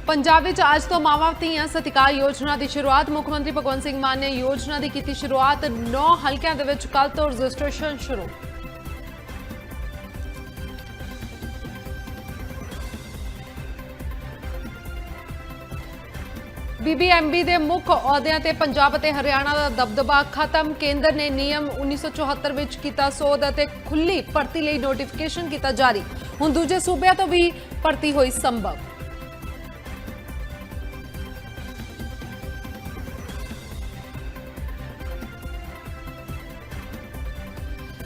पंजाब विच अज तो मावां धीआं सत्कार योजना की शुरुआत। मुख्यमंत्री भगवंत सिंह मान ने योजना की की शुरुआत। 9 हलकों के विच कल तो रजिस्ट्रेशन शुरू। बीबीएमबी के मुख्य अहुदियां ते पंजाब ते हरियाणा का दबदबा खत्म। केंद्र ने नियम 1974 विच कीता सोध अते खुली भर्ती लई नोटिफिकेशन कीता जारी। हुण दूजे सूबे तो भी भर्ती हुई संभव।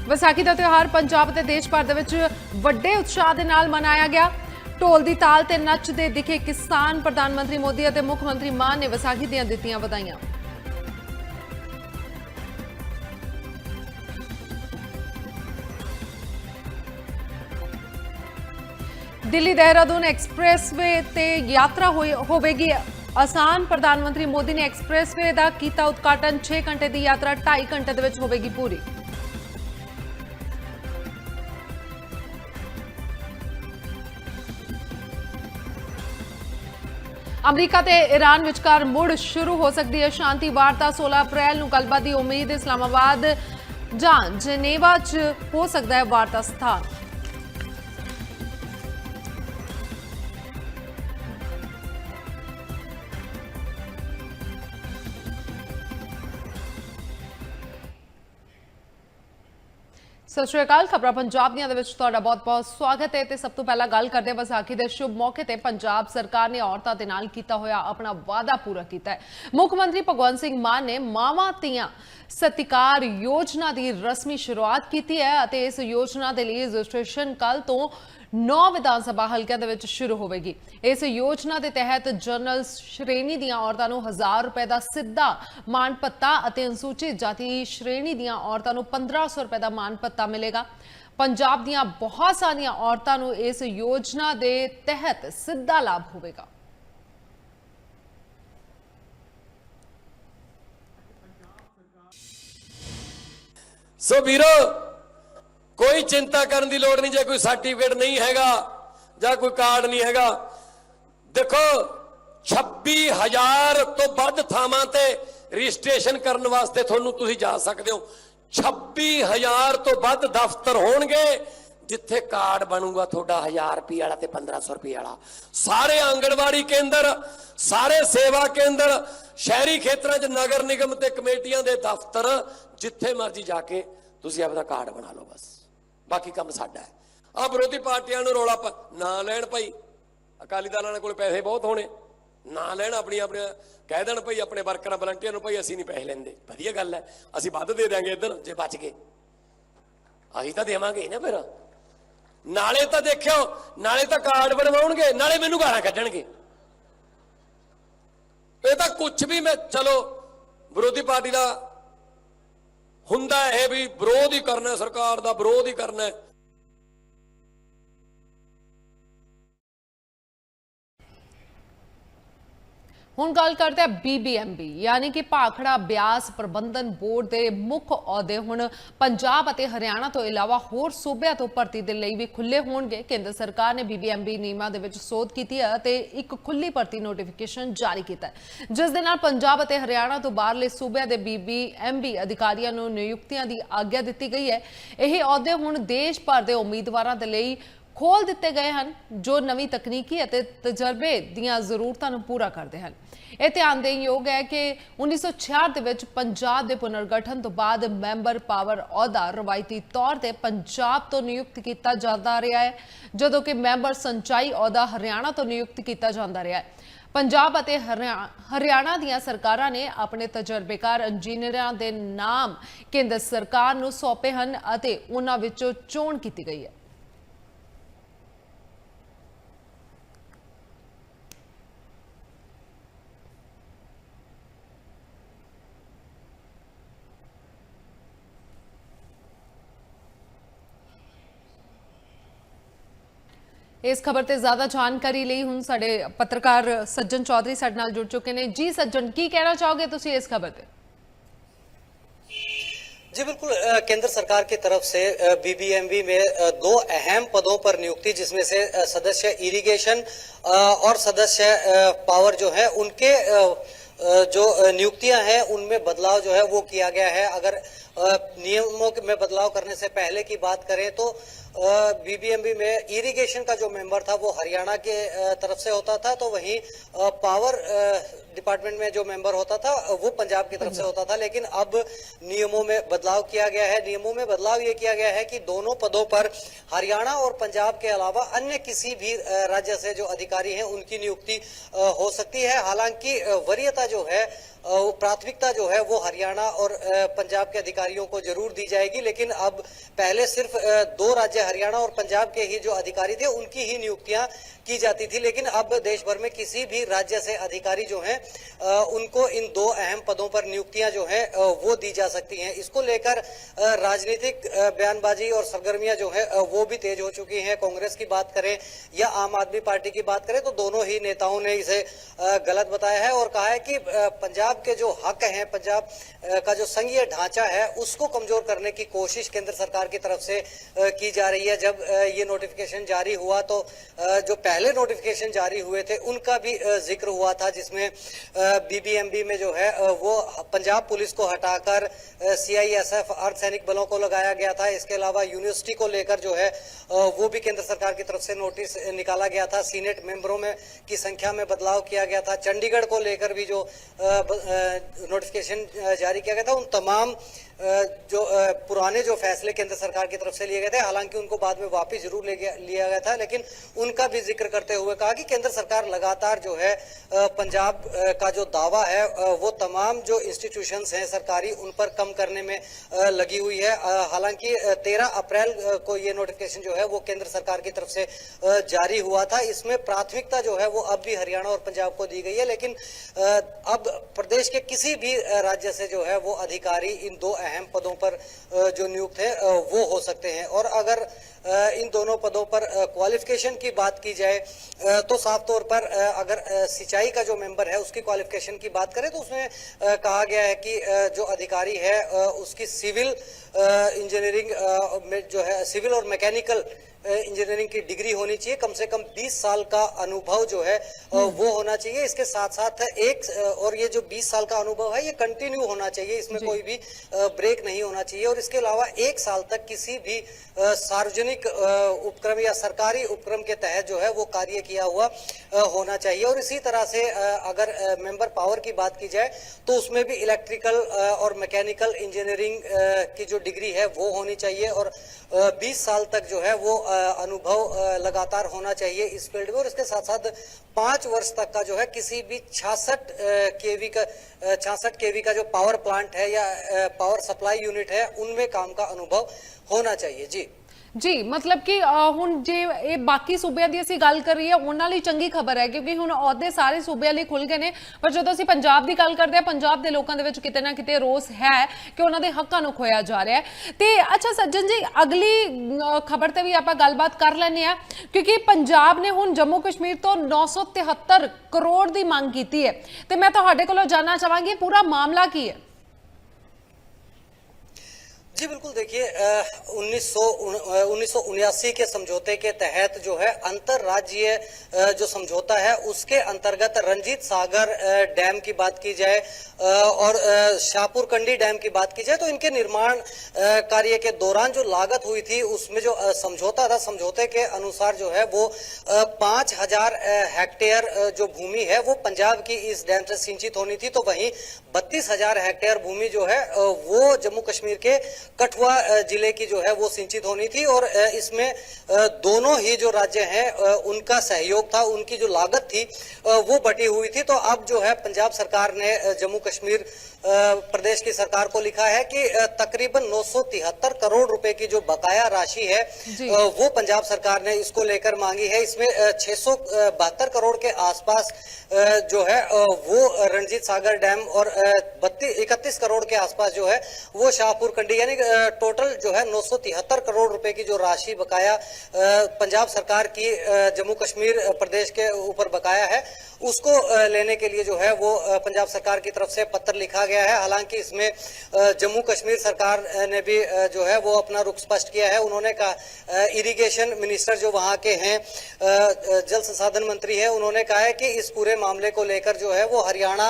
विसाखी का त्यौहार पंजाब ते देश भर दे विच वड्डे उत्साह दे नाल मनाया गया। ढोल दी ताल ते नचदे दिखे किसान। प्रधानमंत्री मोदी और मुख्यमंत्री मान ने विसाखी दियां दित्तियां वधाइयां। दिल्ली देहरादून एक्सप्रेसवे ते यात्रा होवेगी आसान। प्रधानमंत्री मोदी ने एक्सप्रेसवे का कीता उद्घाटन। 6 घंटे की यात्रा 2.5 घंटे दे विच होवेगी पूरी। अमरीका ते ईरान विचकार मुड़ शुरू हो सकती है शांति वार्ता। 16 अप्रैल नूं गलबात की उम्मीद। इस्लामाबाद जां जनेवा च हो सकता है वार्ता स्थान। सत श्री अकाल। खबरां पंजाब दियां दे विच तुहाडा बहुत-बहुत स्वागत है। सब तो पहला गल करदे विसाखी के शुभ मौके ते पंजाब सरकार ने औरतां दे नाल कीता होया अपना वादा पूरा किया है। मुख्यमंत्री भगवंत सिंह मान ने मावां धीआं सत्कार योजना की रस्मी शुरुआत की है। इस योजना के लिए रजिस्ट्रेशन कल तो 9 विधानसभा हल्कों के विच शुरू होगी। इस योजना के तहत जनरल श्रेणी दी औरतों को 1000 रुपए का सीधा मान भत्ता और अनुसूचित जाति श्रेणी दी औरतों को 1500 रुपए का मान भत्ता मिलेगा। पंजाब दी बहुत सारिया औरतों को इस योजना के तहत सीधा लाभ होगा। सो वीरो कोई चिंता करने की लोड़ नहीं। जो कोई सर्टिफिकेट नहीं हैगा या कोई कार्ड नहीं हैगा, देखो 26,000 तो वध थावां ते रजिस्ट्रेशन करने वास्ते तुसीं जा सकते हो। 26,000 तो वध दफ्तर होणगे जिथे कार्ड बनूगा थोड़ा 1000 रुपये वाला ते 1500 रुपये वाला। सारे आंगनवाड़ी केंद्र, सारे सेवा केंद्र, शहरी क्षेत्रों च नगर निगम ते कमेटियां दे दफ्तर, जिथे मर्जी जाके तुसीं अपना कार्ड बना लो। बस बाकी काम साडा है। आ विरोधी पार्टियां नूं रौला ना लैण भाई। अकाली दल कोल पैसे बहुत होने, ना लैण अपनी अपने कह देण भाई अपने वर्करां वलंटियर नूं भाई असीं नहीं पैसे लैंदे। वधिया गल है, असीं वध दे देंगे इधर जे बच गए। असीं तां देवांगे ना। फिर नाले तां देखियो, नाले तां कार्ड बनवाउणगे, नाले मैनूं गालां कढणगे। ये तां कुछ भी मैं चलो विरोधी पार्टी दा हुंदा है भी विरोध ही करना, सरकार दा विरोध ही करना। हुण गल करते हैं बीबीएमबी यानी कि भाखड़ा ब्यास प्रबंधन बोर्ड के मुख्य अहुदे हुण पंजाब और हरियाणा तो इलावा होर सूबे तो भर्ती के लिए भी खुले होणगे। केंद्र सरकार ने बीबीएमबी नियमां दे विच सोध की है ते एक खुली भर्ती नोटिफिकेशन जारी किया है, जिस दे नाल पंजाब और हरियाणा तो बाहरले सूबे के बीबीएमबी अधिकारियों को नियुक्तियां की आग्ञा दी गई है। यह अहुदे हुण देश भर के उम्मीदवारों के लिए खोल दिते गए हैं जो नवी तकनीकी और तजर्बे दियां जरूरतों को पूरा करते हैं। यह ध्यान देने योग है कि 1966 के पंजाब के पुनर्गठन तो बाद मैंबर पावर अहुदा रवायती तौर पर पंजाब तो नियुक्त किया जाता रहा है, जदों कि मैंबर संचाई अहुदा हरियाणा तो नियुक्त किया जाता रहा है। पंजाब और हरियाणा दी सरकारां ने अपने तजर्बेकार इंजीनियरां के नाम केंद्र सरकार नूं सौंपे हैं और उन्हां विचों चोण की गई है। इस खबर से ज्यादा जानकारी ਲਈ ਹੁਣ ਸਾਡੇ पत्रकार सज्जन चौधरी ਸਾਡੇ ਨਾਲ जुड़ चुके हैं। जी सज्जन, की कहना चाहोगे तुसी इस खबर ते? जी बिल्कुल, केंद्र सरकार की तरफ से बीबीएमबी में दो अहम पदों पर नियुक्ति, जिसमें से सदस्य इरिगेशन और सदस्य पावर जो है उनके जो नियुक्तियां हैं उनमें बदलाव जो है वो किया गया है। अगर नियमों में बदलाव करने से पहले की बात करें तो बीबीएमबी में इरिगेशन का जो मेंबर था वो हरियाणा के तरफ से होता था, तो वहीं पावर डिपार्टमेंट में जो मेंबर होता था वो पंजाब की तरफ से होता था। लेकिन अब नियमों में बदलाव किया गया है। नियमों में बदलाव ये किया गया है कि दोनों पदों पर हरियाणा और पंजाब के अलावा अन्य किसी भी राज्य से जो अधिकारी हैं उनकी नियुक्ति हो सकती है। हालांकि वरीयता जो है प्राथमिकता जो है वो हरियाणा और पंजाब के अधिकारियों को जरूर दी जाएगी, लेकिन अब पहले सिर्फ दो राज्य हरियाणा और पंजाब के ही जो अधिकारी थे उनकी ही नियुक्तियां की जाती थी। लेकिन अब देश भर में किसी भी राज्य से अधिकारी जो हैं उनको इन दो अहम पदों पर नियुक्तियां जो हैं वो दी जा सकती हैं। इसको लेकर राजनीतिक बयानबाजी और सरगर्मियां जो है वो भी तेज हो चुकी हैं। कांग्रेस की बात करें या आम आदमी पार्टी की बात करें तो दोनों ही नेताओं ने इसे गलत बताया है और कहा है कि पंजाब के जो हक हैं, पंजाब का जो संघीय ढांचा है उसको कमजोर करने की कोशिश केंद्र सरकार की तरफ से की जा रही है। जब ये नोटिफिकेशन जारी हुआ तो जो पहले नोटिफिकेशन जारी हुए थे उनका भी जिक्र हुआ था, जिसमें बीबीएमबी में जो है वो पंजाब पुलिस को हटाकर सीआईएसएफ अर्धसैनिक बलों को लगाया गया था। इसके अलावा यूनिवर्सिटी को लेकर जो है वो भी केंद्र सरकार की तरफ से नोटिस निकाला गया था। सीनेट मेंबरों में की संख्या में बदलाव किया गया था। चंडीगढ़ को लेकर भी जो नोटिफिकेशन जारी किया गया था, उन तमाम जो पुराने जो फैसले केंद्र सरकार की तरफ से लिए गए थे, हालांकि उनको बाद में वापस जरूर लिया गया था, लेकिन उनका भी जिक्र करते हुए कहा कि केंद्र सरकार लगातार जो है पंजाब का जो दावा है वो तमाम जो इंस्टीट्यूशंस हैं सरकारी उन पर कम करने में लगी हुई है। हालांकि 13 अप्रैल को ये नोटिफिकेशन जो है वो केंद्र सरकार की तरफ से जारी हुआ था। इसमें प्राथमिकता जो है वो अब भी हरियाणा और पंजाब को दी गई है, लेकिन अब प्रदेश के किसी भी राज्य से जो है वो अधिकारी इन दो अहम पदों पर जो नियुक्त है वो हो सकते हैं। और अगर इन दोनों पदों पर क्वालिफिकेशन की बात की जाए तो साफ तौर पर अगर सिंचाई का जो मेंबर है उसकी क्वालिफिकेशन की बात करें तो उसमें कहा गया है कि जो अधिकारी है उसकी सिविल इंजीनियरिंग में जो है सिविल और मैकेनिकल इंजीनियरिंग की डिग्री होनी चाहिए। कम से कम 20 साल का अनुभव जो है वो होना चाहिए। इसके साथ साथ और ये जो 20 साल का अनुभव है ये कंटिन्यू होना चाहिए, इसमें कोई भी ब्रेक नहीं होना चाहिए। और इसके अलावा 1 साल तक किसी भी सार्वजनिक उपक्रम या सरकारी उपक्रम के तहत जो है वो कार्य किया हुआ होना चाहिए। और इसी तरह से अगर मेंबर पावर की बात की जाए तो उसमें भी इलेक्ट्रिकल और मैकेनिकल इंजीनियरिंग की जो डिग्री है वो होनी चाहिए और 20 साल तक जो है वो अनुभव लगातार होना चाहिए इस फील्ड में। और इसके साथ साथ 5 वर्ष तक का जो है किसी भी 66 केवी का जो पावर प्लांट है या पावर सप्लाई यूनिट है उनमें काम का अनुभव होना चाहिए। जी मतलब कि ਹੁਣ ਜੇ ਇਹ ਬਾਕੀ ਸੂਬਿਆਂ ਦੀ ਅਸੀਂ ਗੱਲ ਕਰ ਰਹੀ ਹੈ ਉਹਨਾਂ ਲਈ ਚੰਗੀ ਖਬਰ ਹੈ ਕਿਉਂਕਿ ਹੁਣ ਅਹੁਦੇ ਸਾਰੇ ਸੂਬਿਆਂ ਲਈ ਖੁੱਲ ਗਏ ਨੇ। ਪਰ ਜਦੋਂ ਅਸੀਂ ਪੰਜਾਬ ਦੀ ਗੱਲ ਕਰਦੇ ਹਾਂ ਪੰਜਾਬ ਦੇ ਲੋਕਾਂ ਦੇ ਵਿੱਚ ਕਿਤੇ ਨਾ ਕਿਤੇ ਰੋਸ ਹੈ ਕਿ ਉਹਨਾਂ ਦੇ ਹੱਕਾਂ ਨੂੰ ਖੋਇਆ ਜਾ ਰਿਹਾ ਹੈ। ਤੇ ਅੱਛਾ ਸੱਜਣ ਜੀ, ਅਗਲੀ ਖਬਰ ਤੇ ਵੀ ਆਪਾਂ ਗੱਲਬਾਤ ਕਰ ਲੈਂਦੇ ਆ ਕਿਉਂਕਿ ਪੰਜਾਬ ਨੇ ਹੁਣ ਜੰਮੂ ਕਸ਼ਮੀਰ ਤੋਂ 973 ਕਰੋੜ ਦੀ ਮੰਗ ਕੀਤੀ ਹੈ ਤੇ ਮੈਂ ਤੁਹਾਡੇ ਕੋਲੋਂ ਜਾਨਣਾ ਚਾਹਾਂਗੀ ਪੂਰਾ ਮਾਮਲਾ ਕੀ है। जी बिल्कुल, देखिए 1979 के समझौते के तहत जो है अंतरराज्यीय जो समझौता है उसके अंतर्गत रंजीत सागर डैम की बात की जाए और शाहपुर कंडी डैम की बात की जाए तो इनके निर्माण कार्य के दौरान जो लागत हुई थी उसमें जो समझौता था, समझौते के अनुसार जो है वो 5000 हेक्टेयर जो भूमि है वो पंजाब की इस डैम से सिंचित होनी थी, तो वहीं 32,000 हेक्टेयर भूमि जो है वो जम्मू कश्मीर के कठुआ जिले की जो है वो सिंचित होनी थी। और इसमें दोनों ही जो राज्य हैं उनका सहयोग था, उनकी जो लागत थी वो बटी हुई थी। तो अब जो है पंजाब सरकार ने जम्मू कश्मीर प्रदेश की सरकार को लिखा है कि तकरीबन 973 करोड़ रुपए की जो बकाया राशि है वो पंजाब सरकार ने इसको लेकर मांगी है। इसमें 672 करोड़ के आसपास जो है वो रंजीत सागर डैम और 31 करोड़ के आसपास जो है वो शाहपुर कंडी, यानी टोटल जो है 973 करोड़ रुपए की जो राशि बकाया पंजाब सरकार की जम्मू कश्मीर प्रदेश के ऊपर बकाया है उसको लेने के लिए जो है वो पंजाब सरकार की तरफ से पत्र लिखा गया है। हालांकि इसमें जम्मू कश्मीर सरकार ने भी जो है वो अपना रुख स्पष्ट किया है। उन्होंने कहा, इरिगेशन मिनिस्टर जो वहां के हैं, जल संसाधन मंत्री है, उन्होंने कहा है कि इस पूरे मामले को लेकर जो है वो हरियाणा,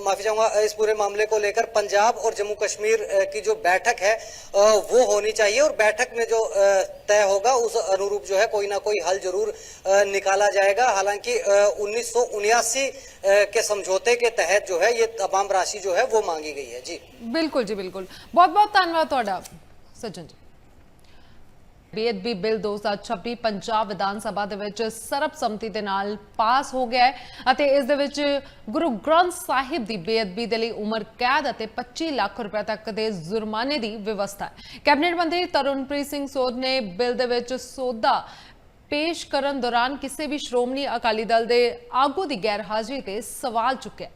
माफी चाहूंगा, इस पूरे मामले को लेकर पंजाब और जम्मू कश्मीर की जो बैठक है वो होनी चाहिए और बैठक में जो तय होगा उस अनुरूप जो है कोई ना कोई हल जरूर निकाला जाएगा। हालांकि 1979 के समझौते के तहत जो है ये तमाम राशि जो है वो मांगी गई है। जी बिल्कुल जी, बिल्कुल। बहुत बहुत धन्यवाद ਤੁਹਾਡਾ ਸੱਜਣ ਜੀ। ਬੇਅਦਬੀ ਬਿੱਲ 2026 ਪੰਜਾਬ ਵਿਧਾਨ ਸਭਾ ਦੇ ਵਿੱਚ ਸਰਬਸੰਮਤੀ ਦੇ ਨਾਲ ਪਾਸ ਹੋ ਗਿਆ ਹੈ ਅਤੇ ਇਸ ਦੇ ਵਿੱਚ ਗੁਰੂ ਗ੍ਰੰਥ ਸਾਹਿਬ ਦੀ ਬੇਅਦਬੀ ਦੇ ਲਈ ਉਮਰ ਕੈਦ ਅਤੇ 25 ਲੱਖ ਰੁਪਏ ਤੱਕ ਦੇ ਜੁਰਮਾਨੇ ਦੀ ਵਿਵਸਥਾ ਹੈ। ਕੈਬਨਿਟ ਮੰਤਰੀ ਤਰੁਣਪ੍ਰੀਤ ਸਿੰਘ ਸੋਧ ਨੇ ਬਿੱਲ ਦੇ ਵਿੱਚ ਸੋਧਾ ਪੇਸ਼ ਕਰਨ ਦੌਰਾਨ ਕਿਸੇ ਵੀ ਸ਼੍ਰੋਮਣੀ ਅਕਾਲੀ ਦਲ ਦੇ ਆਗੂ ਦੀ ਗੈਰ ਹਾਜ਼ਰੀ ਤੇ ਸਵਾਲ ਚੁੱਕਿਆ।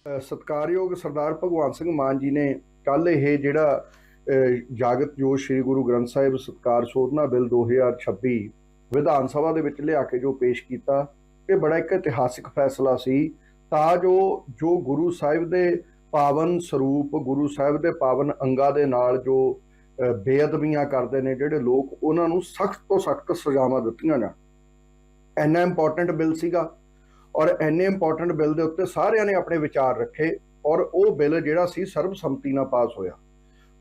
ਸਤਿਕਾਰਯੋਗ ਸਰਦਾਰ ਭਗਵੰਤ ਸਿੰਘ ਮਾਨ ਜੀ ਨੇ ਕੱਲ ਇਹ ਜਿਹੜਾ ਜਾਗਤ ਜੋਸ਼ ਸ੍ਰੀ ਗੁਰੂ ਗ੍ਰੰਥ ਸਾਹਿਬ ਸਤਿਕਾਰ ਸੋਧਨਾ ਬਿੱਲ 2026 ਵਿਧਾਨ ਸਭਾ ਦੇ ਵਿੱਚ ਲਿਆ ਕੇ ਜੋ ਪੇਸ਼ ਕੀਤਾ, ਇਹ ਬੜਾ ਇੱਕ ਇਤਿਹਾਸਿਕ ਫੈਸਲਾ ਸੀ ਤਾਂ ਜੋ ਗੁਰੂ ਸਾਹਿਬ ਦੇ ਪਾਵਨ ਸਰੂਪ, ਗੁਰੂ ਸਾਹਿਬ ਦੇ ਪਾਵਨ ਅੰਗਾਂ ਦੇ ਨਾਲ ਜੋ ਬੇਅਦਬੀਆਂ ਕਰਦੇ ਨੇ ਜਿਹੜੇ ਲੋਕ, ਉਹਨਾਂ ਨੂੰ ਸਖਤ ਤੋਂ ਸਖਤ ਸਜ਼ਾਵਾਂ ਦਿੱਤੀਆਂ ਜਾਣ। ਇੰਨਾ ਇੰਪੋਰਟੈਂਟ ਬਿੱਲ ਸੀਗਾ ਔਰ ਇੰਨੇ ਇੰਪੋਰਟੈਂਟ ਬਿੱਲ ਦੇ ਉੱਤੇ ਸਾਰਿਆਂ ਨੇ ਆਪਣੇ ਵਿਚਾਰ ਰੱਖੇ ਔਰ ਉਹ ਬਿੱਲ ਜਿਹੜਾ ਸੀ ਸਰਬਸੰਮਤੀ ਨਾਲ ਪਾਸ ਹੋਇਆ।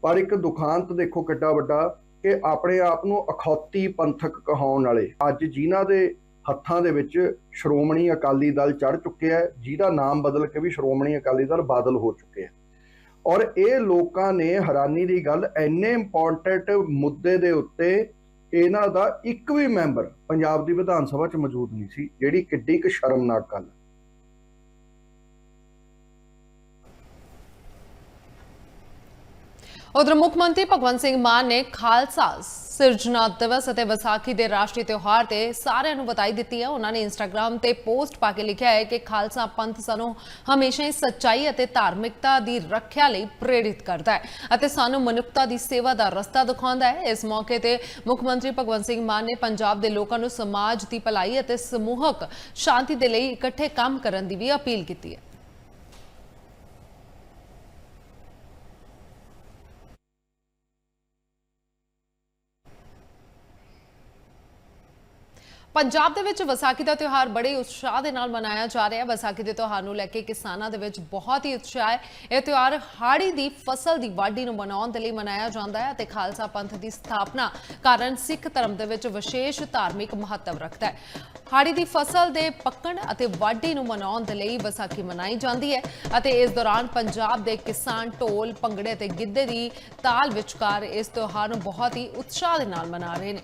ਪਰ ਇੱਕ ਦੁਖਾਂਤ ਦੇਖੋ ਕਿੱਡਾ ਵੱਡਾ ਕਿ ਆਪਣੇ ਆਪ ਨੂੰ ਅਖੌਤੀ ਪੰਥਕ ਕਹਾਉਣ ਵਾਲੇ ਅੱਜ ਜਿਨ੍ਹਾਂ ਦੇ ਹੱਥਾਂ ਦੇ ਵਿੱਚ ਸ਼੍ਰੋਮਣੀ ਅਕਾਲੀ ਦਲ ਚੜ੍ਹ ਚੁੱਕਿਆ ਹੈ, ਜਿਹਦਾ ਨਾਮ ਬਦਲ ਕੇ ਵੀ ਸ਼੍ਰੋਮਣੀ ਅਕਾਲੀ ਦਲ ਬਾਦਲ ਹੋ ਚੁੱਕਿਆ ਔਰ ਇਹ ਲੋਕਾਂ ਨੇ, ਹੈਰਾਨੀ ਦੀ ਗੱਲ, ਇੰਨੇ ਇੰਪੋਰਟੈਂਟ ਮੁੱਦੇ ਦੇ ਉੱਤੇ ਇਹਨਾਂ ਦਾ ਇੱਕ ਵੀ ਮੈਂਬਰ ਪੰਜਾਬ ਦੀ ਵਿਧਾਨ ਸਭਾ 'ਚ ਮੌਜੂਦ ਨਹੀਂ ਸੀ, ਜਿਹੜੀ ਕਿੱਡੀ ਕੁ ਸ਼ਰਮਨਾਕ ਗੱਲ। ਉਧਰ ਮੁੱਖ ਮੰਤਰੀ ਭਗਵੰਤ ਸਿੰਘ ਮਾਨ ਨੇ ਖਾਲਸਾ ਸਿਰਜਣਾ ਦਿਵਸ ਅਤੇ ਵਿਸਾਖੀ ਦੇ ਰਾਸ਼ਟਰੀ ਤਿਉਹਾਰ ਤੇ ਸਾਰਿਆਂ ਨੂੰ ਵਧਾਈ ਦਿੱਤੀ ਹੈ। ਉਹਨਾਂ ਨੇ ਇੰਸਟਾਗ੍ਰਾਮ ਤੇ ਪੋਸਟ ਪਾ ਕੇ ਲਿਖਿਆ ਹੈ ਕਿ ਖਾਲਸਾ ਪੰਥ ਸਾਨੂੰ ਹਮੇਸ਼ਾ ਹੀ ਸੱਚਾਈ ਅਤੇ ਧਾਰਮਿਕਤਾ ਦੀ ਰੱਖਿਆ ਲਈ ਪ੍ਰੇਰਿਤ ਕਰਦਾ ਹੈ ਅਤੇ ਸਾਨੂੰ ਮਨੁੱਖਤਾ ਦੀ ਸੇਵਾ ਦਾ ਰਸਤਾ ਦਿਖਾਉਂਦਾ ਹੈ। ਇਸ ਮੌਕੇ ਤੇ ਮੁੱਖ ਮੰਤਰੀ ਭਗਵੰਤ ਸਿੰਘ ਮਾਨ ਨੇ ਪੰਜਾਬ ਦੇ ਲੋਕਾਂ ਨੂੰ ਸਮਾਜ ਦੀ ਭਲਾਈ ਅਤੇ ਸਮੂਹਕ ਸ਼ਾਂਤੀ ਦੇ ਲਈ ਇਕੱਠੇ ਕੰਮ ਕਰਨ ਦੀ ਵੀ ਅਪੀਲ ਕੀਤੀ ਹੈ। ਪੰਜਾਬ ਦੇ ਵਿੱਚ ਵਿਸਾਖੀ ਦਾ ਤਿਉਹਾਰ ਬੜੇ ਉਤਸ਼ਾਹ ਦੇ ਨਾਲ ਮਨਾਇਆ ਜਾ ਰਿਹਾ ਹੈ। ਵਿਸਾਖੀ ਦੇ ਤਿਉਹਾਰ ਨੂੰ ਲੈ ਕੇ ਕਿਸਾਨਾਂ ਦੇ ਵਿੱਚ ਬਹੁਤ ਹੀ ਉਤਸ਼ਾਹ ਹੈ। ਇਹ ਤਿਉਹਾਰ ਹਾੜੀ ਦੀ ਫਸਲ ਦੀ ਵਾਢੀ ਨੂੰ ਮਨਾਉਣ ਦੇ ਲਈ ਮਨਾਇਆ ਜਾਂਦਾ ਹੈ ਅਤੇ ਖਾਲਸਾ ਪੰਥ ਦੀ ਸਥਾਪਨਾ ਕਾਰਨ ਸਿੱਖ ਧਰਮ ਦੇ ਵਿੱਚ ਵਿਸ਼ੇਸ਼ ਧਾਰਮਿਕ ਮਹੱਤਵ ਰੱਖਦਾ ਹੈ। ਹਾੜੀ ਦੀ ਫਸਲ ਦੇ ਪੱਕਣ ਅਤੇ ਵਾਢੀ ਨੂੰ ਮਨਾਉਣ ਦੇ ਲਈ ਵਿਸਾਖੀ ਮਨਾਈ ਜਾਂਦੀ ਹੈ ਅਤੇ ਇਸ ਦੌਰਾਨ ਪੰਜਾਬ ਦੇ ਕਿਸਾਨ ਢੋਲ, ਭੰਗੜੇ ਅਤੇ ਗਿੱਧੇ ਦੀ ਤਾਲ ਵਿਚਕਾਰ ਇਸ ਤਿਉਹਾਰ ਨੂੰ ਬਹੁਤ ਹੀ ਉਤਸ਼ਾਹ ਦੇ ਨਾਲ ਮਨਾ ਰਹੇ ਨੇ।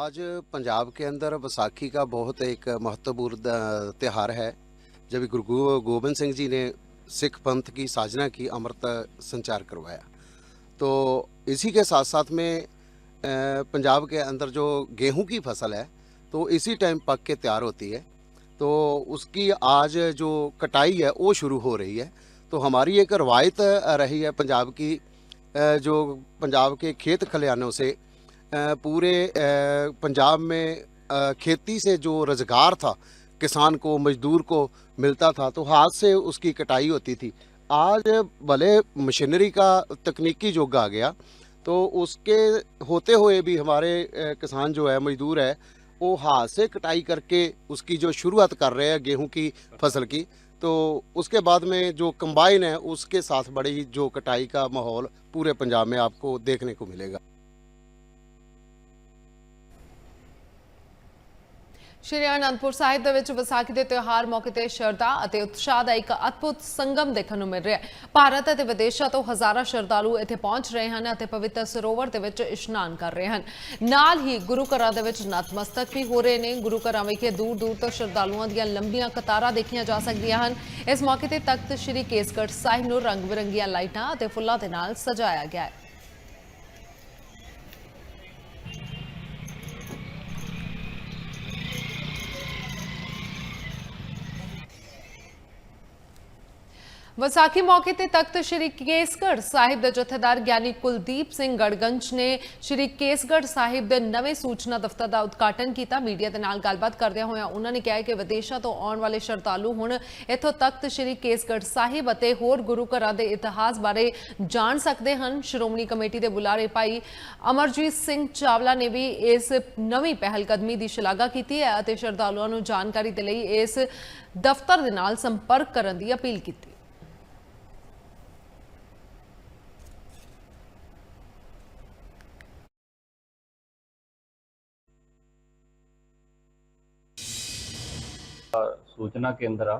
आज पंजाब के अंदर बैसाखी का बहुत एक महत्वपूर्ण त्यौहार है। जब गुरु गोबिंद सिंह जी ने सिख पंथ की साजना की, अमृत संचार करवाया, तो इसी के साथ साथ में पंजाब के अंदर जो गेहूं की फसल है तो इसी टाइम पक के तैयार होती है, तो उसकी आज जो कटाई है वो शुरू हो रही है। तो हमारी एक रवायत रही है पंजाब की, जो पंजाब के खेत खलिहानों से पूरे पंजाब में खेती से जो रोज़गार था किसान को, मजदूर को मिलता था, तो हाथ से उसकी कटाई होती थी। आज भले मशीनरी का तकनीकी युग आ गया, तो उसके होते हुए भी हमारे किसान जो है, मजदूर है, वो हाथ से कटाई करके उसकी जो शुरुआत कर रहे हैं गेहूं की फसल की, तो उसके बाद में जो कंबाइन है उसके साथ बड़ी जो कटाई का माहौल पूरे पंजाब में आपको देखने को मिलेगा। ਸ਼੍ਰੀ ਅਨੰਦਪੁਰ ਸਾਹਿਬ ਦੇ ਵਿੱਚ ਵਿਸਾਖੀ ਦੇ ਤਿਉਹਾਰ ਮੌਕੇ ਤੇ ਸ਼ਰਧਾ ਅਤੇ ਉਤਸ਼ਾਹ ਦਾ ਇੱਕ ਅਦਭੁਤ ਸੰਗਮ ਦੇਖਣ ਨੂੰ ਮਿਲ ਰਿਹਾ ਹੈ। ਭਾਰਤ ਅਤੇ ਵਿਦੇਸ਼ਾਂ ਤੋਂ ਹਜ਼ਾਰਾਂ ਸ਼ਰਧਾਲੂ ਇੱਥੇ ਪਹੁੰਚ ਰਹੇ ਹਨ ਅਤੇ ਪਵਿੱਤਰ ਸਰੋਵਰ ਦੇ ਵਿੱਚ ਇਸ਼ਨਾਨ ਕਰ ਰਹੇ ਹਨ। ਨਾਲ ਹੀ ਗੁਰੂ ਘਰਾਂ ਦੇ ਵਿੱਚ ਨਤਮਸਤਕ ਵੀ ਹੋ ਰਹੇ ਨੇ। ਗੁਰੂ ਘਰਾਂ ਵਿਖੇ ਦੂਰ ਦੂਰ ਤੋਂ ਸ਼ਰਧਾਲੂਆਂ ਦੀਆਂ ਲੰਬੀਆਂ ਕਤਾਰਾਂ ਦੇਖੀਆਂ ਜਾ ਸਕਦੀਆਂ ਹਨ। ਇਸ ਮੌਕੇ ਤੇ ਤਖਤ ਸ਼੍ਰੀ ਕੇਸਗੜ੍ਹ ਸਾਹਿਬ ਨੂੰ ਰੰਗ ਬਿਰੰਗੀਆਂ ਲਾਈਟਾਂ ਅਤੇ ਫੁੱਲਾਂ ਦੇ ਨਾਲ ਸਜਾਇਆ ਗਿਆ ਹੈ। ਵਿਸਾਖੀ ਮੌਕੇ ਤੇ ਤਖਤ ਸ਼੍ਰੀ ਕੇਸਗੜ੍ਹ ਸਾਹਿਬ ਦੇ ਜਥੇਦਾਰ ਗਿਆਨੀ ਕੁਲਦੀਪ ਸਿੰਘ ਗੜਗੰਜ ਨੇ ਸ਼੍ਰੀ ਕੇਸਗੜ੍ਹ ਸਾਹਿਬ ਦੇ ਨਵੇਂ ਸੂਚਨਾ ਦਫ਼ਤਰ ਦਾ ਉਦਘਾਟਨ ਕੀਤਾ। ਮੀਡੀਆ ਦੇ ਨਾਲ ਗੱਲਬਾਤ ਕਰਦਿਆਂ ਹੋਇਆਂ ਉਹਨਾਂ ਨੇ ਕਿਹਾ ਕਿ ਵਿਦੇਸ਼ਾਂ ਤੋਂ ਆਉਣ ਵਾਲੇ ਸ਼ਰਧਾਲੂ ਹੁਣ ਇੱਥੋਂ ਤਖਤ ਸ਼੍ਰੀ ਕੇਸਗੜ੍ਹ ਸਾਹਿਬ ਅਤੇ ਹੋਰ ਗੁਰੂ ਘਰਾਂ ਦੇ ਇਤਿਹਾਸ ਬਾਰੇ ਜਾਣ ਸਕਦੇ ਹਨ। ਸ਼੍ਰੋਮਣੀ ਕਮੇਟੀ ਦੇ ਬੁਲਾਰੇ ਭਾਈ ਅਮਰਜੀਤ ਸਿੰਘ ਚਾਵਲਾ ਨੇ ਵੀ ਇਸ ਨਵੀਂ ਪਹਿਲਕਦਮੀ ਦੀ ਸ਼ਲਾਘਾ ਕੀਤੀ ਹੈ ਅਤੇ ਸ਼ਰਧਾਲੂਆਂ ਨੂੰ ਜਾਣਕਾਰੀ ਦੇ ਲਈ ਇਸ ਦਫ਼ਤਰ ਦੇ ਨਾਲ ਸੰਪਰਕ ਕਰਨ ਦੀ ਅਪੀਲ ਕੀਤੀ। सूचना केंद्र आ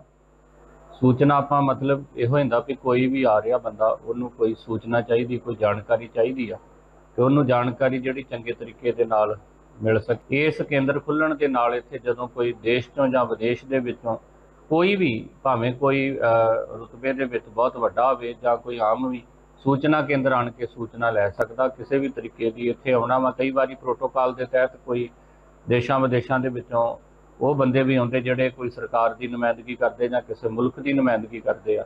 सूचना ਆਪਾਂ ਮਤਲਬ ਇਹੋ ਹੁੰਦਾ ਵੀ ਕੋਈ ਵੀ ਆ ਰਿਹਾ ਬੰਦਾ ਉਹਨੂੰ ਕੋਈ ਸੂਚਨਾ ਚਾਹੀਦੀ ਕੋਈ ਜਾਣਕਾਰੀ ਚਾਹੀਦੀ ਆ ਤੇ ਉਹਨੂੰ ਜਾਣਕਾਰੀ ਜਿਹੜੀ ਚੰਗੇ ਤਰੀਕੇ ਦੇ ਨਾਲ ਮਿਲ ਸਕੇ। ਇਸ ਕੇਂਦਰ ਖੁੱਲਣ ਦੇ ਨਾਲ ਇੱਥੇ ਜਦੋਂ ਕੋਈ ਦੇਸ਼ ਤੋਂ ਜਾਂ ਵਿਦੇਸ਼ ਦੇ ਵਿੱਚੋਂ ਕੋਈ ਵੀ ਭਾਵੇਂ ਕੋਈ ਰੁਤਬੇ ਦੇ ਵਿੱਚ ਬਹੁਤ ਵੱਡਾ ਹੋਵੇ ਜਾਂ ਕੋਈ ਆਮ ਵੀ ਸੂਚਨਾ ਕੇਂਦਰ ਆਣ ਕੇ ਸੂਚਨਾ ਲੈ ਸਕਦਾ ਕਿਸੇ ਵੀ ਤਰੀਕੇ ਦੀ। ਇੱਥੇ ਆਉਣਾ ਵਾ ਕਈ ਵਾਰੀ ਪ੍ਰੋਟੋਕਾਲ ਦੇ ਤਹਿਤ ਕੋਈ ਦੇਸ਼ਾਂ ਵਿਦੇਸ਼ਾਂ ਦੇ ਵਿੱਚੋਂ ਉਹ ਬੰਦੇ ਵੀ ਆਉਂਦੇ ਜਿਹੜੇ ਕੋਈ ਸਰਕਾਰ ਦੀ ਨੁਮਾਇੰਦਗੀ ਕਰਦੇ ਜਾਂ ਕਿਸੇ ਮੁਲਕ ਦੀ ਨੁਮਾਇੰਦਗੀ ਕਰਦੇ ਆ।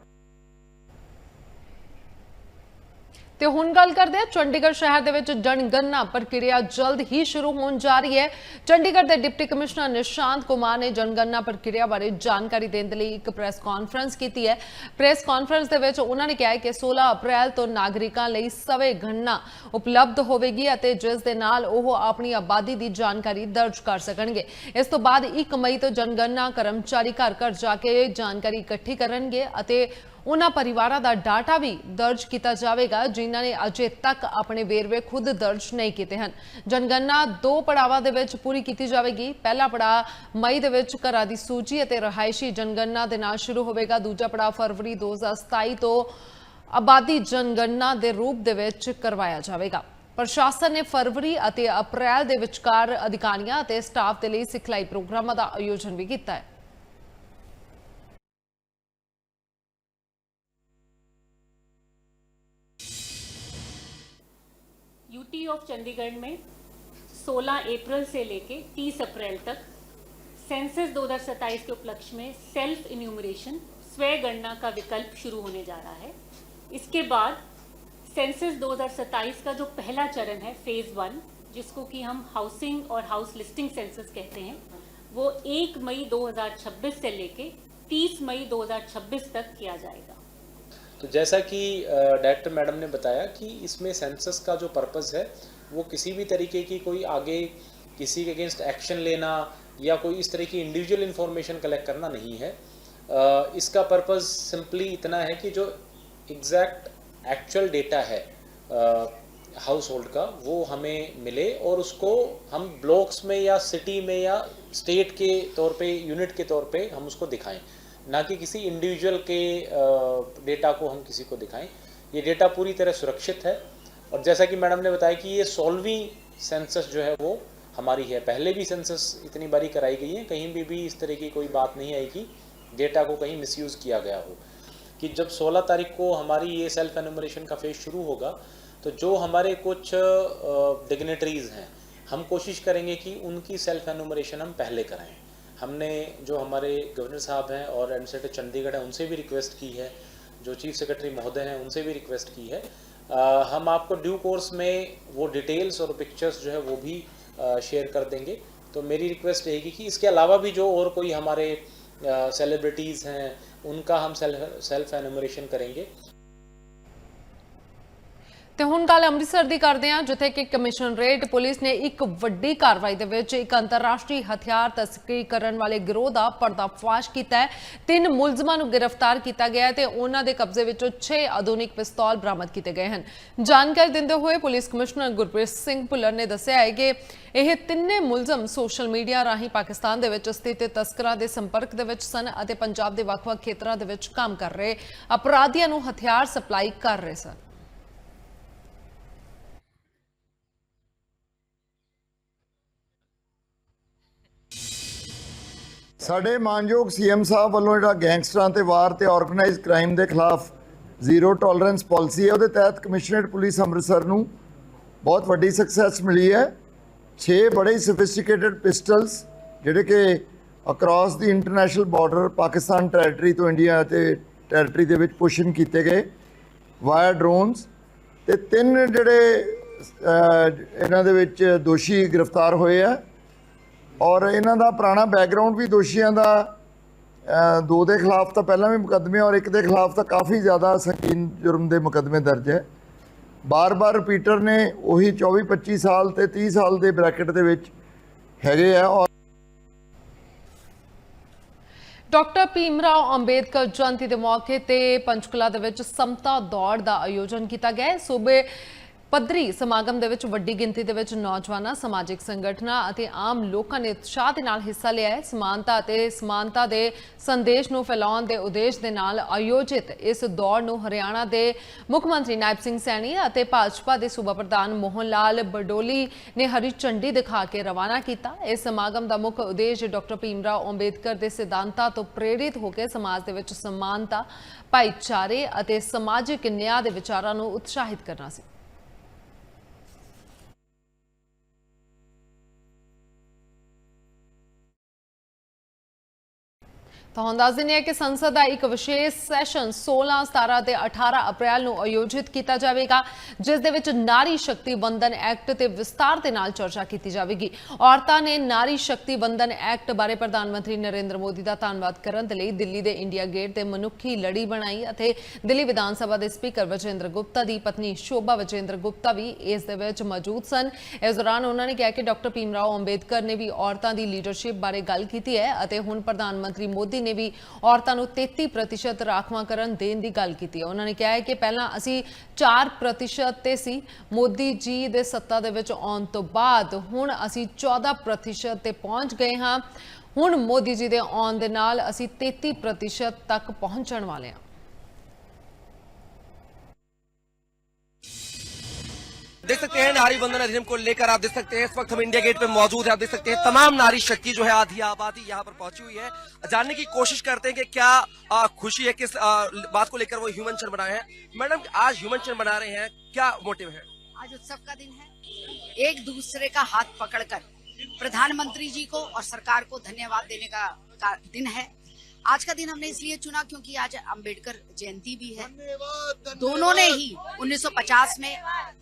ਤੇ ਹੁਣ ਗੱਲ ਕਰਦੇ ਹਾਂ ਚੰਡੀਗੜ੍ਹ ਸ਼ਹਿਰ ਦੇ ਵਿੱਚ ਜਨਗਣਨਾ ਪ੍ਰਕਿਰਿਆ ਜਲਦ ਹੀ ਸ਼ੁਰੂ ਹੋਣ ਜਾ ਰਹੀ ਹੈ। ਚੰਡੀਗੜ੍ਹ ਦੇ ਡਿਪਟੀ ਕਮਿਸ਼ਨਰ ਨਿਸ਼ਾਂਤ ਕੁਮਾਰ ਨੇ ਜਨਗਣਨਾ ਪ੍ਰਕਿਰਿਆ ਬਾਰੇ ਜਾਣਕਾਰੀ ਦੇਣ ਦੇ ਲਈ ਇੱਕ ਪ੍ਰੈਸ ਕਾਨਫਰੰਸ ਕੀਤੀ ਹੈ। ਪ੍ਰੈਸ ਕਾਨਫਰੰਸ ਦੇ ਵਿੱਚ ਉਹਨਾਂ ਨੇ ਕਿਹਾ ਹੈ ਕਿ 16 ਅਪ੍ਰੈਲ ਤੋਂ ਨਾਗਰਿਕਾਂ ਲਈ ਸਵੈ ਗਣਨਾ ਉਪਲਬਧ ਹੋਵੇਗੀ ਅਤੇ ਜਿਸ ਦੇ ਨਾਲ ਉਹ ਆਪਣੀ ਆਬਾਦੀ ਦੀ ਜਾਣਕਾਰੀ ਦਰਜ ਕਰ ਸਕਣਗੇ। ਇਸ ਤੋਂ ਬਾਅਦ 1 ਮਈ ਤੋਂ ਜਨਗਣਨਾ ਕਰਮਚਾਰੀ ਘਰ ਘਰ ਜਾ ਕੇ ਜਾਣਕਾਰੀ ਇਕੱਠੀ ਕਰਨਗੇ ਅਤੇ ਉਹਨਾਂ ਪਰਿਵਾਰਾਂ ਦਾ ਡਾਟਾ ਵੀ ਦਰਜ ਕੀਤਾ ਜਾਵੇਗਾ ਜਿਨ੍ਹਾਂ ਨੇ ਅਜੇ ਤੱਕ ਆਪਣੇ ਵੇਰਵੇ ਖੁਦ ਦਰਜ ਨਹੀਂ ਕੀਤੇ ਹਨ। ਜਨਗਣਨਾ 2 ਪੜਾਵਾਂ ਦੇ ਵਿੱਚ ਪੂਰੀ ਕੀਤੀ ਜਾਵੇਗੀ। ਪਹਿਲਾ ਪੜਾਅ ਮਈ ਦੇ ਵਿੱਚ ਘਰਾਂ ਦੀ ਸੂਚੀ ਅਤੇ ਰਹਾਇਸ਼ੀ ਜਨਗਣਨਾ ਦੇ ਨਾਲ ਸ਼ੁਰੂ ਹੋਵੇਗਾ। ਦੂਜਾ ਪੜਾਅ ਫਰਵਰੀ 2027 ਤੋਂ ਆਬਾਦੀ ਜਨਗਣਨਾ ਦੇ ਰੂਪ ਦੇ ਵਿੱਚ ਕਰਵਾਇਆ ਜਾਵੇਗਾ। ਪ੍ਰਸ਼ਾਸਨ ਨੇ ਫਰਵਰੀ ਅਤੇ ਅਪ੍ਰੈਲ ਦੇ ਵਿਚਕਾਰ ਅਧਿਕਾਰੀਆਂ ਅਤੇ ਸਟਾਫ ਦੇ ਲਈ ਸਿਖਲਾਈ ਪ੍ਰੋਗਰਾਮਾਂ ਦਾ ਆਯੋਜਨ ਵੀ ਕੀਤਾ ਹੈ। यूटी ऑफ चंडीगढ़ में 16 अप्रैल से लेके 30 अप्रैल तक सेंसस 2027 के उपलक्ष्य में सेल्फ इन्यूमरेशन स्वयं गणना का विकल्प शुरू होने जा रहा है। इसके बाद सेंसस 2027 का जो पहला चरण है फेज 1 जिसको कि हम हाउसिंग और हाउस लिस्टिंग सेंसस कहते हैं वो 1 मई 2026 से लेके 30 मई 2026 तक किया जाएगा। तो जैसा कि डायरेक्टर मैडम ने बताया कि इसमें सेंसस का जो पर्पस है वो किसी भी तरीके की कोई आगे किसी के अगेंस्ट एक्शन लेना या कोई इस तरह की इंडिविजुअल इन्फॉर्मेशन कलेक्ट करना नहीं है। इसका पर्पस सिंपली इतना है कि जो एग्जैक्ट एक्चुअल डेटा है हाउस होल्ड का वो हमें मिले और उसको हम ब्लॉक्स में या सिटी में या स्टेट के तौर पे यूनिट के तौर पे हम उसको दिखाएं, ना कि किसी इंडिविजुअल के डेटा को हम किसी को दिखाएं। ये डेटा पूरी तरह सुरक्षित है और जैसा कि मैडम ने बताया कि ये 16वीं सेंसस जो है वो हमारी है। पहले भी सेंसस इतनी बारी कराई गई है, कहीं भी इस तरह की कोई बात नहीं आई कि डेटा को कहीं मिसयूज़ किया गया हो। कि जब 16 तारीख को हमारी ये सेल्फ एनुमरेशन का फेज शुरू होगा तो जो हमारे कुछ डिग्नेटरीज़ हैं हम कोशिश करेंगे कि उनकी सेल्फ एनुमरेशन हम पहले कराएँ। हमने जो हमारे गवर्नर साहब हैं और एडमिनिस्ट्रेटर चंडीगढ़ है उनसे भी रिक्वेस्ट की है, जो चीफ सेक्रेटरी महोदय हैं उनसे भी रिक्वेस्ट की है। हम आपको ड्यू कोर्स में वो डिटेल्स और पिक्चर्स जो है वो भी शेयर कर देंगे। तो मेरी रिक्वेस्ट रहेगी कि इसके अलावा भी जो और कोई हमारे सेलिब्रिटीज़ हैं उनका हम सेल्फ एनुमरेशन करेंगे। ਤੇ ਹੁਣ ਗੱਲ ਅੰਮ੍ਰਿਤਸਰ ਦੀ ਕਰਦੇ ਹਾਂ, ਜਿੱਥੇ ਕਿ ਕਮਿਸ਼ਨਰੇਟ ਪੁਲਿਸ ਨੇ ਇੱਕ ਵੱਡੀ ਕਾਰਵਾਈ ਦੇ ਵਿੱਚ ਇੱਕ ਅੰਤਰਰਾਸ਼ਟਰੀ ਹਥਿਆਰ ਤਸਕਰੀ ਕਰਨ ਵਾਲੇ ਗਿਰੋਹ ਦਾ ਪਰਦਾਫਾਸ਼ ਕੀਤਾ ਹੈ। 3 ਮੁਲਜ਼ਮਾਂ ਨੂੰ ਗ੍ਰਿਫਤਾਰ ਕੀਤਾ ਗਿਆ ਤੇ ਉਹਨਾਂ ਦੇ ਕਬਜ਼ੇ ਵਿੱਚੋਂ 6 ਆਧੁਨਿਕ ਪਿਸਤੌਲ ਬਰਾਮਦ ਕੀਤੇ ਗਏ ਹਨ। ਜਾਣਕਾਰੀ ਦਿੰਦੇ ਹੋਏ ਪੁਲਿਸ ਕਮਿਸ਼ਨਰ ਗੁਰਪ੍ਰੀਤ ਸਿੰਘ ਭੁੱਲਰ ਨੇ ਦੱਸਿਆ ਹੈ ਕਿ ਇਹ ਤਿੰਨੇ ਮੁਲਜ਼ਮ ਸੋਸ਼ਲ ਮੀਡੀਆ ਰਾਹੀਂ ਪਾਕਿਸਤਾਨ ਦੇ ਵਿੱਚ ਸਥਿਤ ਤਸਕਰਾਂ ਦੇ ਸੰਪਰਕ ਦੇ ਵਿੱਚ ਸਨ ਅਤੇ ਪੰਜਾਬ ਦੇ ਵੱਖ-ਵੱਖ ਖੇਤਰਾਂ ਦੇ ਵਿੱਚ ਕੰਮ ਕਰ ਰਹੇ ਅਪਰਾਧੀਆਂ ਨੂੰ ਹਥਿਆਰ ਸਪਲਾਈ ਕਰ ਰਹੇ ਸਨ। ਸਾਡੇ ਮਾਨਯੋਗ ਸੀਐਮ ਸਾਹਿਬ ਵੱਲੋਂ ਜਿਹੜਾ ਗੈਂਗਸਟਰਾਂ ਤੇ ਵਾਰ ਤੇ ਆਰਗੇਨਾਈਜ਼ਡ ਕ੍ਰਾਈਮ ਦੇ ਖਿਲਾਫ ਜ਼ੀਰੋ ਟੋਲਰੈਂਸ ਪਾਲਿਸੀ ਹੈ, ਉਹਦੇ ਤਹਿਤ ਕਮਿਸ਼ਨਰੇਟ ਪੁਲਿਸ ਅੰਮ੍ਰਿਤਸਰ ਨੂੰ ਬਹੁਤ ਵੱਡੀ ਸਕਸੈਸ ਮਿਲੀ ਹੈ। 6 ਬੜੇ ਸੋਫਿਸਟੀਕੇਟਡ ਪਿਸਟਲਸ ਜਿਹੜੇ ਕਿ ਅਕ੍ਰੋਸ ਦੀ ਇੰਟਰਨੈਸ਼ਨਲ ਬਾਰਡਰ ਪਾਕਿਸਤਾਨ ਟੈਰੀਟਰੀ ਤੋਂ ਇੰਡੀਆ ਤੇ ਟੈਰੀਟਰੀ ਦੇ ਵਿੱਚ ਪੁਸ਼ਨ ਕੀਤੇ ਗਏ ਵਾਇਆ ਡਰੋਨਸ, ਤੇ 3 ਜਿਹੜੇ ਇਹਨਾਂ ਦੇ ਵਿੱਚ ਦੋਸ਼ੀ ਗ੍ਰਿਫਤਾਰ ਹੋਏ ਆ ਔਰ ਇਹਨਾਂ ਦਾ ਪੁਰਾਣਾ ਬੈਕਗ੍ਰਾਉਂਡ ਵੀ ਦੋਸ਼ੀਆਂ ਦਾ 2 ਦੇ ਖਿਲਾਫ ਤਾਂ ਪਹਿਲਾਂ ਵੀ ਮੁਕੱਦਮੇ ਔਰ 1 ਦੇ ਖਿਲਾਫ ਤਾਂ ਕਾਫੀ ਜ਼ਿਆਦਾ ਸੰਗੀਨ ਜੁਰਮ ਦੇ ਮੁਕੱਦਮੇ ਦਰਜ ਹੈ। ਬਾਰ-ਬਾਰ ਰਿਪੀਟਰ ਨੇ ਉਹੀ 24-25 ਸਾਲ ਤੇ 30 ਸਾਲ ਦੇ ਬ੍ਰੈਕਟ ਦੇ ਵਿੱਚ ਹੈਗੇ ਆ। ਔਰ ਡਾਕਟਰ ਭੀਮਰਾਓ ਅੰਬੇਦਕਰ ਜਯੰਤੀ ਦੇ ਮੌਕੇ ਤੇ ਪੰਚਕੂਲਾ ਦੇ ਵਿੱਚ ਸਮਤਾ ਦੌੜ ਦਾ ਆਯੋਜਨ ਕੀਤਾ ਗਿਆ। ਸੂਬੇ ਪੱਧਰੀ ਸਮਾਗਮ ਦੇ ਵਿੱਚ ਵੱਡੀ ਗਿਣਤੀ ਦੇ ਵਿੱਚ ਨੌਜਵਾਨਾਂ, ਸਮਾਜਿਕ ਸੰਗਠਨਾਂ ਅਤੇ ਆਮ ਲੋਕਾਂ ਨੇ ਉਤਸ਼ਾਹ ਦੇ ਨਾਲ ਹਿੱਸਾ ਲਿਆ ਹੈ। ਸਮਾਨਤਾ ਅਤੇ ਸਮਾਨਤਾ ਦੇ ਸੰਦੇਸ਼ ਨੂੰ ਫੈਲਾਉਣ ਦੇ ਉਦੇਸ਼ ਦੇ ਨਾਲ ਆਯੋਜਿਤ ਇਸ ਦੌੜ ਨੂੰ ਹਰਿਆਣਾ ਦੇ ਮੁੱਖ ਮੰਤਰੀ ਨਾਇਬ ਸਿੰਘ ਸੈਣੀ ਅਤੇ ਭਾਜਪਾ ਦੇ ਸੂਬਾ ਪ੍ਰਧਾਨ ਮੋਹਨ ਲਾਲ ਬਡੋਲੀ ਨੇ ਹਰੀ ਝੰਡੀ ਦਿਖਾ ਕੇ ਰਵਾਨਾ ਕੀਤਾ। ਇਸ ਸਮਾਗਮ ਦਾ ਮੁੱਖ ਉਦੇਸ਼ ਡਾਕਟਰ ਭੀਮਰਾਓ ਅੰਬੇਦਕਰ ਦੇ ਸਿਧਾਂਤਾਂ ਤੋਂ ਪ੍ਰੇਰਿਤ ਹੋ ਕੇ ਸਮਾਜ ਦੇ ਵਿੱਚ ਸਮਾਨਤਾ, ਭਾਈਚਾਰੇ ਅਤੇ ਸਮਾਜਿਕ ਨਿਆਂ ਦੇ ਵਿਚਾਰਾਂ ਨੂੰ ਉਤਸ਼ਾਹਿਤ ਕਰਨਾ ਸੀ। ਤੁਹਾਨੂੰ ਦੱਸ ਦਿੰਦੇ ਹਾਂ ਕਿ ਸੰਸਦ ਦਾ ਇੱਕ ਵਿਸ਼ੇਸ਼ ਸੈਸ਼ਨ 16, 17 ਤੇ 18 ਅਪ੍ਰੈਲ ਨੂੰ ਆਯੋਜਿਤ ਕੀਤਾ ਜਾਵੇਗਾ, ਜਿਸ ਦੇ ਵਿੱਚ ਨਾਰੀ ਸ਼ਕਤੀ ਵੰਦਨ ਐਕਟ ਤੇ ਵਿਸਤਾਰ ਦੇ ਨਾਲ ਚਰਚਾ ਕੀਤੀ ਜਾਵੇਗੀ। ਔਰਤਾਂ ਨੇ ਨਾਰੀ ਸ਼ਕਤੀ ਵੰਦਨ ਐਕਟ ਬਾਰੇ ਪ੍ਰਧਾਨ ਮੰਤਰੀ ਨਰਿੰਦਰ ਮੋਦੀ ਦਾ ਧੰਨਵਾਦ ਕਰਨ ਦੇ ਲਈ ਦਿੱਲੀ ਦੇ ਇੰਡੀਆ ਗੇਟ ਤੇ ਮਨੁੱਖੀ ਲੜੀ ਬਣਾਈ ਅਤੇ ਦਿੱਲੀ ਵਿਧਾਨ ਸਭਾ ਦੇ ਸਪੀਕਰ ਵਿਜੇਂਦਰ ਗੁਪਤਾ ਦੀ ਪਤਨੀ ਸ਼ੋਭਾ ਵਿਜੇਂਦਰ ਗੁਪਤਾ ਵੀ ਇਸ ਦੇ ਵਿੱਚ ਮੌਜੂਦ ਸਨ। ਇਸ ਦੌਰਾਨ ਉਹਨਾਂ ਨੇ ਕਿਹਾ ਕਿ ਡਾਕਟਰ ਭੀਮਰਾਓ ਅੰਬੇਦਕਰ ਨੇ ਵੀ ਔਰਤਾਂ ਦੀ ਲੀਡਰਸ਼ਿਪ ਬਾਰੇ ਗੱਲ ਕੀਤੀ ਹੈ ਅਤੇ ਹੁਣ ਪ੍ਰਧਾਨ ਮੰਤਰੀ ਮੋਦੀ ਨੇ ਵੀ ਔਰਤਾਂ ਨੂੰ 33% ਰਾਖਵਾਂਕਰਨ ਦੇਣ ਦੀ ਗੱਲ ਕੀਤੀ ਹੈ। ਉਹਨਾਂ ਨੇ ਕਿਹਾ ਹੈ ਕਿ ਪਹਿਲਾਂ ਅਸੀਂ 4% ਤੇ ਸੀ, ਮੋਦੀ ਜੀ ਦੇ ਸੱਤਾ ਦੇ ਵਿੱਚ ਆਉਣ ਤੋਂ ਬਾਅਦ ਹੁਣ ਅਸੀਂ 14% ਤੇ ਪਹੁੰਚ ਗਏ ਹਾਂ। ਹੁਣ ਮੋਦੀ ਜੀ ਦੇ ਆਉਣ ਦੇ ਨਾਲ ਅਸੀਂ 33% ਤੱਕ ਪਹੁੰਚਣ ਵਾਲੇ ਹਾਂ। देख सकते हैं नारी बंधन अधिनियम को लेकर, आप देख सकते हैं इस वक्त हम इंडिया गेट पे मौजूद है। आप देख सकते हैं तमाम नारी शक्ति जो है आधी आबादी यहाँ पर पहुंची हुई है। जानने की कोशिश करते हैं कि क्या खुशी है, किस बात को लेकर वो ह्यूमन चैन बनाए हैं। मैडम, आज ह्यूमन चैन बना रहे हैं, क्या मोटिव है? आज उत्सव का दिन है। एक दूसरे का हाथ पकड़कर प्रधानमंत्री जी को और सरकार को धन्यवाद देने का दिन है। आज का दिन हमने इसलिए चुना क्योंकि आज अंबेडकर जयंती भी है। दोनों ने ही 1950 में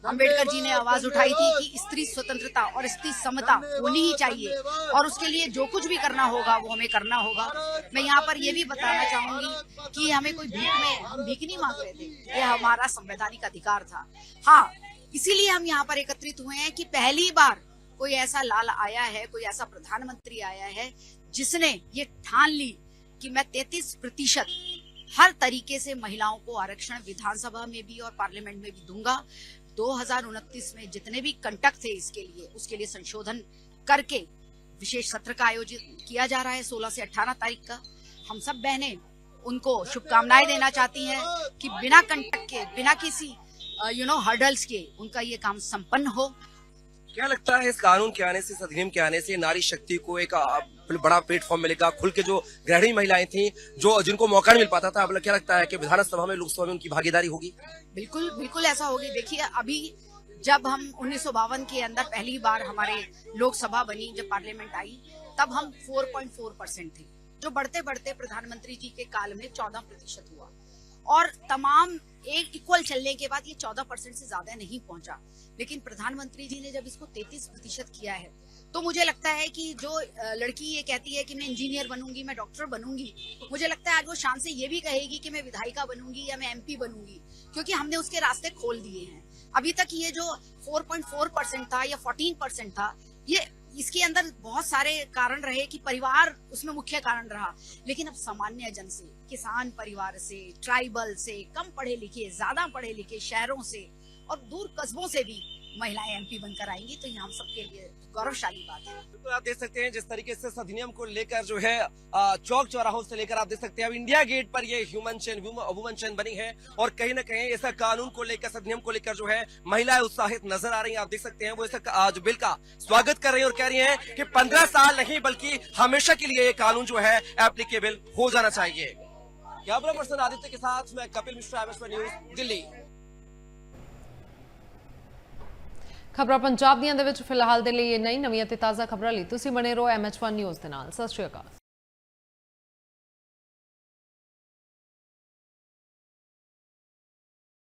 अंबेडकर जी ने आवाज उठाई थी कि स्त्री स्वतंत्रता और स्त्री समता होनी ही चाहिए और उसके लिए जो कुछ भी करना होगा वो हमें करना होगा। मैं यहाँ पर ये भी बताना चाहूंगी कि हमें कोई हम भीख नहीं मांग रहे थे, ये हमारा संवैधानिक अधिकार था। हाँ, इसीलिए हम यहाँ पर एकत्रित हुए हैं कि पहली बार कोई ऐसा लाल आया है, कोई ऐसा प्रधानमंत्री आया है जिसने ये ठान ली कि मैं 33% हर तरीके से महिलाओं को आरक्षण विधानसभा में भी और पार्लियामेंट में भी दूंगा। 2029 में जितने भी कंटक थे इसके लिए, उसके लिए संशोधन करके विशेष सत्र का आयोजन किया जा रहा है 16 से 18 तारीख का। हम सब बहनें उनको शुभकामनाएं देना चाहती हैं कि बिना कंटक के, बिना किसी हर्डल्स के उनका ये काम संपन्न हो। क्या लगता है इस कानून के आने से, इस अधिनियम के आने से नारी शक्ति को एक बड़ा प्लेटफॉर्म मिलेगा? खुल के जो गृहिणी महिलाएं थी, जो जिनको मौका नहीं मिल पाता था, अब क्या लगता है कि विधानसभा में, लोकसभा में उनकी भागीदारी होगी? बिल्कुल बिल्कुल ऐसा होगी। देखिए, अभी जब हम 1952 के अंदर पहली बार हमारे लोकसभा बनी, जब पार्लियामेंट आई, तब हम 4.4% थे, जो बढ़ते बढ़ते प्रधानमंत्री जी के काल में 14% हुआ और तमाम एक इक्वल चलने के बाद ये 14% से ज्यादा नहीं पहुंचा। लेकिन प्रधानमंत्री जी ने जब इसको 33% किया है तो मुझे लगता है कि जो लड़की ये कहती है कि मैं इंजीनियर बनूंगी, मैं डॉक्टर बनूंगी, मुझे लगता है आज वो शान से ये भी कहेगी कि मैं विधायिका बनूंगी या मैं MP बनूंगी, क्योंकि हमने उसके रास्ते खोल दिए हैं। अभी तक ये जो 4.4% था या 14% था, ये इसके अंदर बहुत सारे कारण रहे कि परिवार उसमें मुख्य कारण रहा, लेकिन अब सामान्य जन से, किसान परिवार से, ट्राइबल से, कम पढ़े लिखे, ज्यादा पढ़े लिखे शहरों से और दूर कस्बों से भी महिलाएं MP बनकर आएंगी, तो ये हम सबके लिए गौरवशाली बात है। तो आप देख सकते हैं जिस तरीके से इस अधिनियम को लेकर जो है चौक चौराहों से लेकर आप देख सकते हैं अब इंडिया गेट पर ये वुमन चैन बनी है और कहीं ना कहीं इस कानून को लेकर, इस अधिनियम को लेकर जो है महिलाएं उत्साहित नजर आ रही हैं। आप देख सकते हैं वो इस जो बिल का स्वागत कर रही है और कह रही है कि 15 साल नहीं बल्कि हमेशा के लिए ये कानून जो है एप्लीकेबल हो जाना चाहिए। कैमरा पर्सन आदित्य के साथ मैं कपिल मिश्रा, MS न्यूज, दिल्ली। ਖਬਰਾਂ ਪੰਜਾਬ ਦੀਆਂ ਦੇ ਵਿੱਚ ਫਿਲਹਾਲ ਦੇ ਲਈ ਇਹ ਨਵੀਆਂ ਤੇ ਤਾਜ਼ਾ ਖਬਰਾਂ ਲਈ ਤੁਸੀਂ ਬਣੇ ਰਹੋ MH1 ਨਿਊਜ਼ ਦੇ ਨਾਲ। ਸਤਿ ਸ਼੍ਰੀ ਅਕਾਲ।